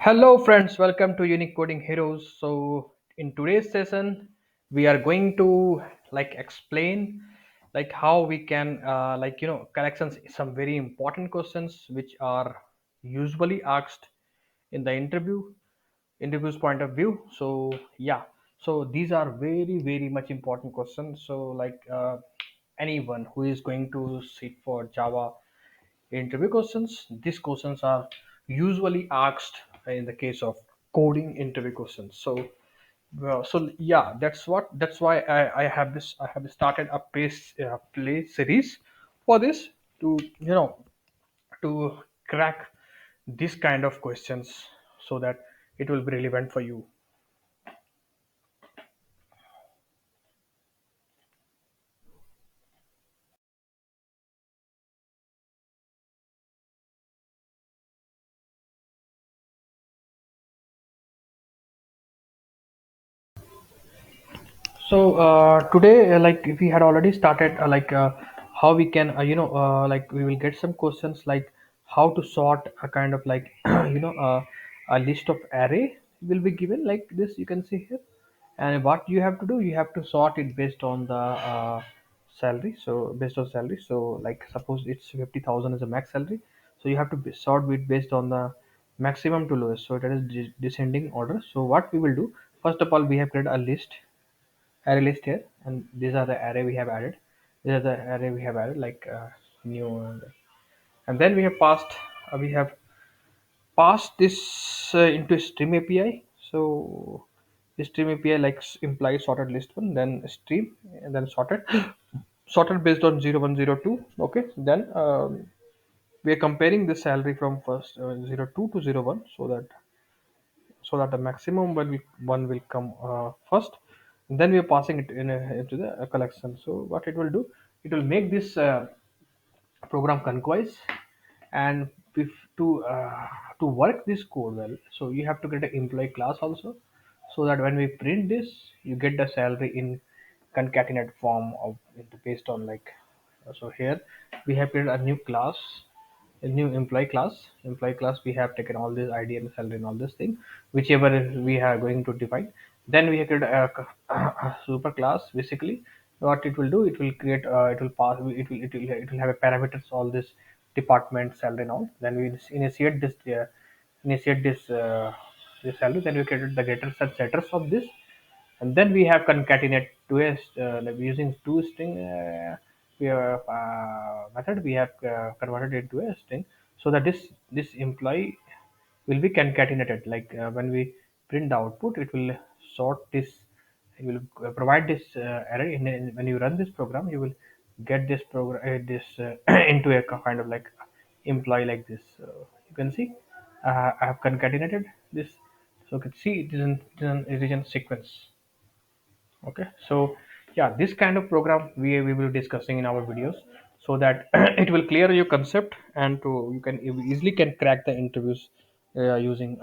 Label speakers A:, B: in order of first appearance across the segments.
A: Hello friends, welcome to Unique Coding Heroes. So in today's session, we are going to explain how we can collections some very important questions which are usually asked in the interviews point of view. So yeah, so these are very much important questions. So anyone who is going to sit for Java interview questions. These questions are usually asked in the case of coding interview questions. So yeah, that's why I have started a play series for this to to crack this kind of questions so that it will be relevant for you. So today, we had already started, how we can, we will get some questions like how to sort a kind of a list of array will be given like this. You can see here, and what you have to do, you have to sort it based on the salary. So based on salary, so like suppose it's 50,000 is a max salary, so you have to sort it based on the maximum to lowest. So that is descending order. So what we will do, first of all, we have created a array list here, and these are the array we have added. These are the array we have added new, and then we have passed this into stream API. So the stream API implies sorted list one, then stream, and then sorted based on 0102. Okay, then we are comparing the salary from first 02 to 01, so that the maximum one will come first. Then we are passing it into the collection. So what it will do, it will make this program concise. And to work this code well, so you have to get an employee class also, so that when we print this, you get the salary in concatenate form of based on so here we have created a new class, a new employee class. We have taken all this id and salary and all this thing, whichever we are going to define. Then we have created a super class. Basically what it will do, it will create it will pass it will have a parameters, all this department salary and all. Then we initiate this salary. Then we created the getters and setters of this, and then we have concatenate to a using two string we have method. We have converted it to a string, so that this employee will be concatenated. When we print the output, it will sort this. It will provide this array. When you run this program, you will get this program this into a kind of like employee like this. You can see I have concatenated this, so you can see it is in sequence. Okay, so yeah, this kind of program we will be discussing in our videos, so that it will clear your concept, and to you can easily can crack the interviews using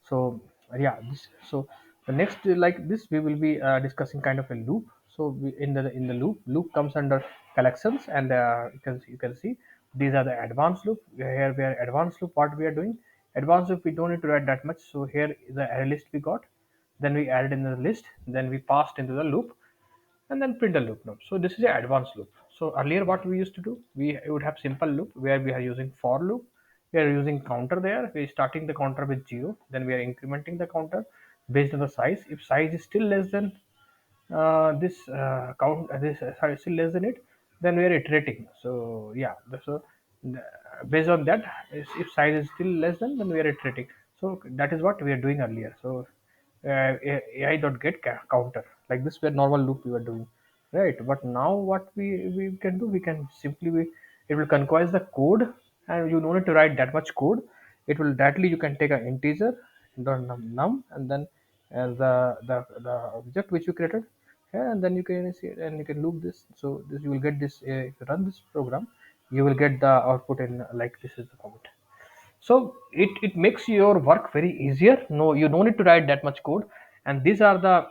A: so yeah this. So the next like this, we will be discussing kind of a loop. So in the loop comes under collections, and you can see these are the advanced loop. Here we are advanced loop. What we are doing, advanced loop, we don't need to write that much. So here is the array list we got, then we added in the list, then we passed into the loop, and then print the loop now. So this is an advanced loop. So earlier what we used to do, we would have simple loop where we are using for loop. We are using counter there. We are starting the counter with 0, then we are incrementing the counter based on the size. If size is still less than this count this sorry, still less than it, then we are iterating. So yeah, based on that, if size is still less than, then we are iterating. So that is what we are doing earlier. So AI dot get counter, like this were normal loop we were doing, right? But now what we can do, we can simply it will concatenate the code, and you don't need to write that much code. It will directly, you can take an integer, the num, and then the object which you created here, and then you can see it, and you can loop this. So this, you will get this if you run this program, you will get the output in like this is the comment. So it makes your work very easier. No, you don't need to write that much code. And these are the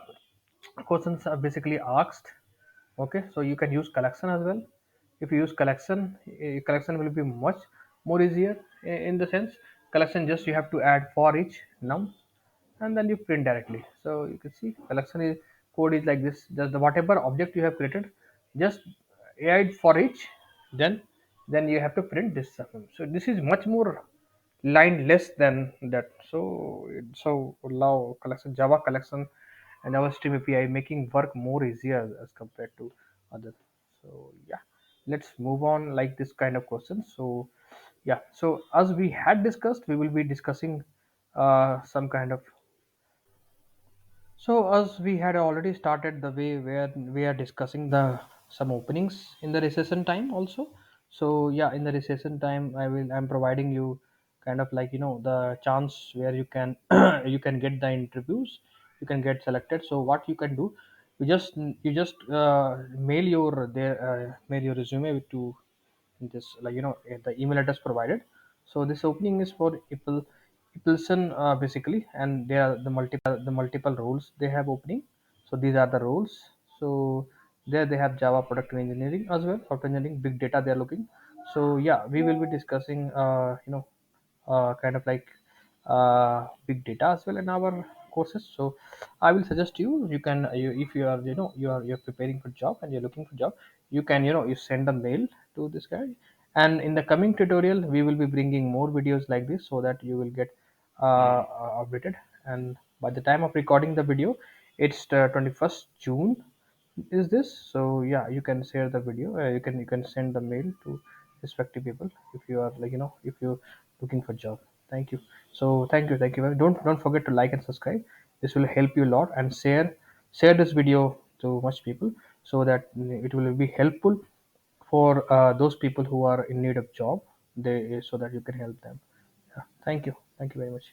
A: questions are basically asked. Okay, so you can use collection as well. If you use collection, collection will be much more easier in the sense, collection just you have to add for each, num, and then you print directly. So you can see collection is, code is like this. Just the whatever object you have created, just add for each, then you have to print this. So this is much more line less than that. So allow collection, Java collection, and our stream API making work more easier as compared to other. So yeah, let's move on like this kind of questions. So yeah, so as we had discussed, we will be discussing some kind of. So as we had already started the way where we are discussing the some openings in the recession time also. So yeah, in the recession time, I'm providing you kind of like the chance where you can you can get the interviews, you can get selected. So what you can do, you just mail your resume to this, like the email address provided. So this opening is for Ipilson basically, and there are the multiple roles they have opening. So these are the roles. So there they have Java product engineering as well, software engineering, big data they are looking. So yeah, we will be discussing kind of like big data as well in our courses. So I will suggest you can if you are you're preparing for job and you're looking for job, you can you send a mail to this guy. And in the coming tutorial we will be bringing more videos like this so that you will get updated. And by the time of recording the video, it's the 21st June is this. So yeah, you can share the video, you can send the mail to respective people if you are if you're looking for job. Thank you. So thank you. Don't forget to like and subscribe. This will help you a lot. And share this video to much people so that it will be helpful for those people who are in need of job, they so that you can help them. Yeah, thank you very much.